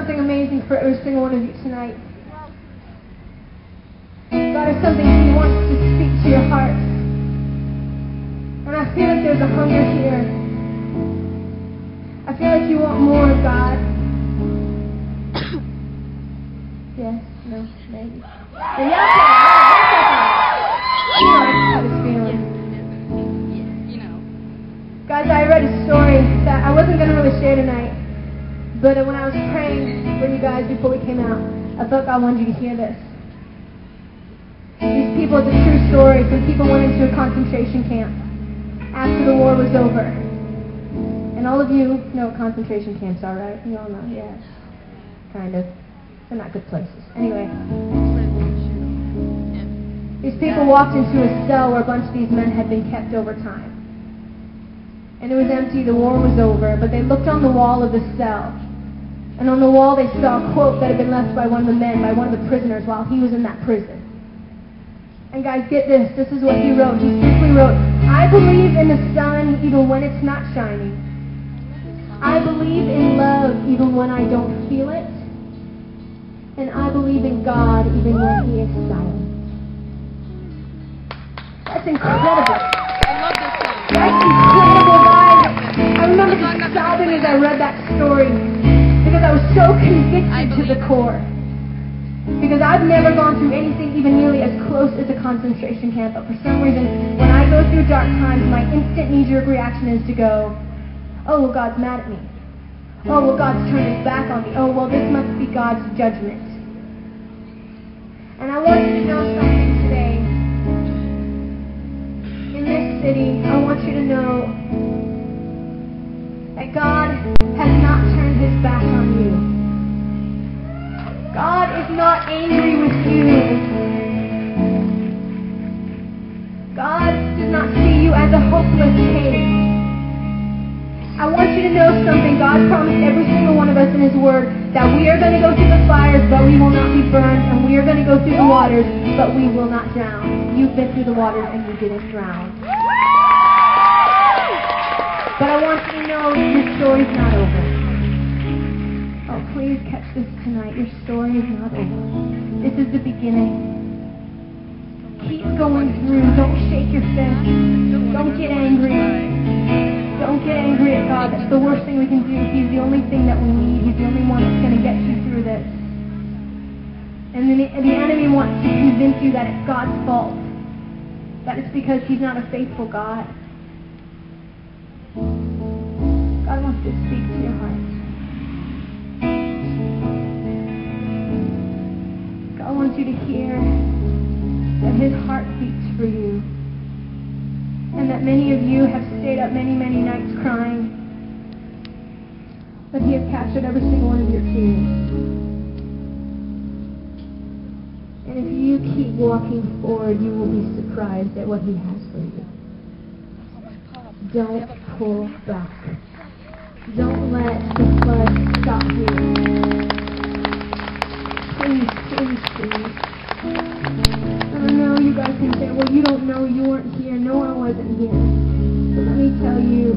something amazing for every single one of you tonight. God has something He wants to speak to your heart. And I feel like there's a hunger here. I feel like you want more of God. Yes, no, maybe. And yeah, you know how this feeling. Guys, I read a story that I wasn't going to really share tonight, but when I was praying for you guys before we came out, I felt God wanted you to hear this. These people, it's a true story. Some people went into a concentration camp after the war was over. And all of you know what concentration camps are, right? You all know, yeah. Kind of. They're not good places. Anyway. These people walked into a cell where a bunch of these men had been kept over time. And it was empty, the war was over, but they looked on the wall of the cell. And on the wall they saw a quote that had been left by one of the men, by one of the prisoners, while he was in that prison. And guys, get this. This is what he wrote. He simply wrote, I believe in the sun even when it's not shining. I believe in love even when I don't feel it. And I believe in God even when He is silent. That's incredible. I love this song. That's incredible, guys. I remember just sobbing as I read that story because I was so convicted to the core. Because I've never gone through anything even nearly as close as a concentration camp, but for some reason, when I go through dark times, my instant knee-jerk reaction is to go, oh, well, God's mad at me. Oh, well, God's turned His back on me. Oh, well, this must be God's judgment. And I want you to know something today. In this city, I want you to know that God has not turned His back on you. God is not angry with you. God does not see you as a hopeless case. I want you to know something. God promised every single one of us in His Word that we are going to go through the fires, but we will not be burned, and we are going to go through the waters, but we will not drown. You've been through the waters and you didn't drown. But I want you to know your story's not over. Oh, please catch this tonight. Your story is not over. This is the beginning. Keep going through. Don't shake your fist. Don't get angry. Don't get angry at God. That's the worst thing we can do. He's the only thing that we need. He's the only one that's going to get you through this. And then the enemy wants to convince you that it's God's fault. That it's because He's not a faithful God. God wants to speak to your heart. God wants you to hear that His heart beats for you. And that many of you have stayed up many, many nights crying. But He has captured every single one of your tears. And if you keep walking forward, you will be surprised at what He has for you. Don't pull back. Don't let the flood stop you. Please, please, please. I know you guys can say, well, you don't know, you weren't here. No, I wasn't here. But let me tell you,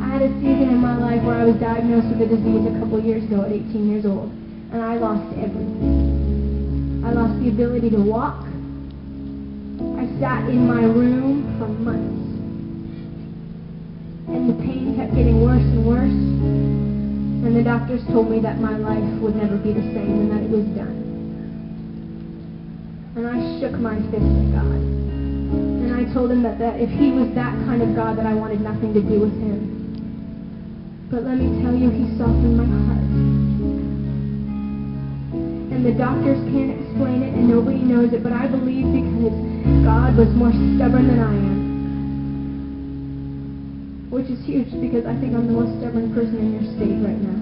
I had a season in my life where I was diagnosed with a disease a couple years ago at 18 years old. And I lost everything. I lost the ability to walk. I sat in my room for months. And the pain kept getting worse and worse. And the doctors told me that my life would never be the same and that it was done. And I shook my fist at God. And I told Him that if He was that kind of God, that I wanted nothing to do with Him. But let me tell you, He softened my heart. And the doctors can't explain it, and nobody knows it, but I believe because God was more stubborn than I am. Which is huge, because I think I'm the most stubborn person in your state right now.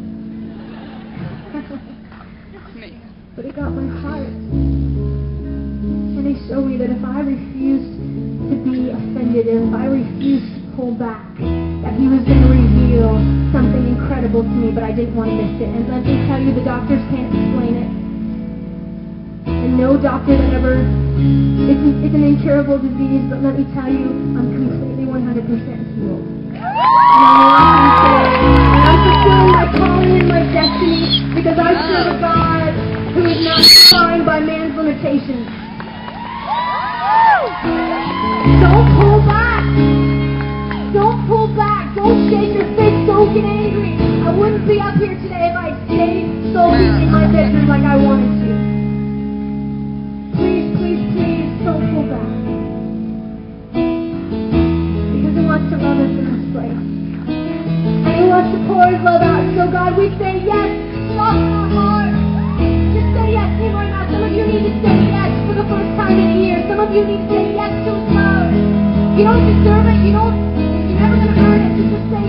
But it got my heart. And He showed me that if I refused to be offended, and if I refused to pull back, that He was going to reveal something incredible to me, but I didn't want to miss it. And let me tell you, the doctors can't explain it. And no doctor that ever... It's an incurable disease, but let me tell you, I'm completely 100% healed. And I'm fulfilling my calling and my destiny because I serve invitations. Don't pull back. Don't pull back. Don't shake your fist. Don't get angry. I wouldn't be up here today if I stayed sulking in my bedroom like I wanted to. Please, please, please don't pull back. Because He wants to love us in this place. And He wants to pour His love out. So God, we say yes. Soften our hearts. Just say yes to Him right now. Some of you need to say yes for the first time in a year. Some of you need to say yes to His love. You don't deserve it. You're never going to earn it. Just say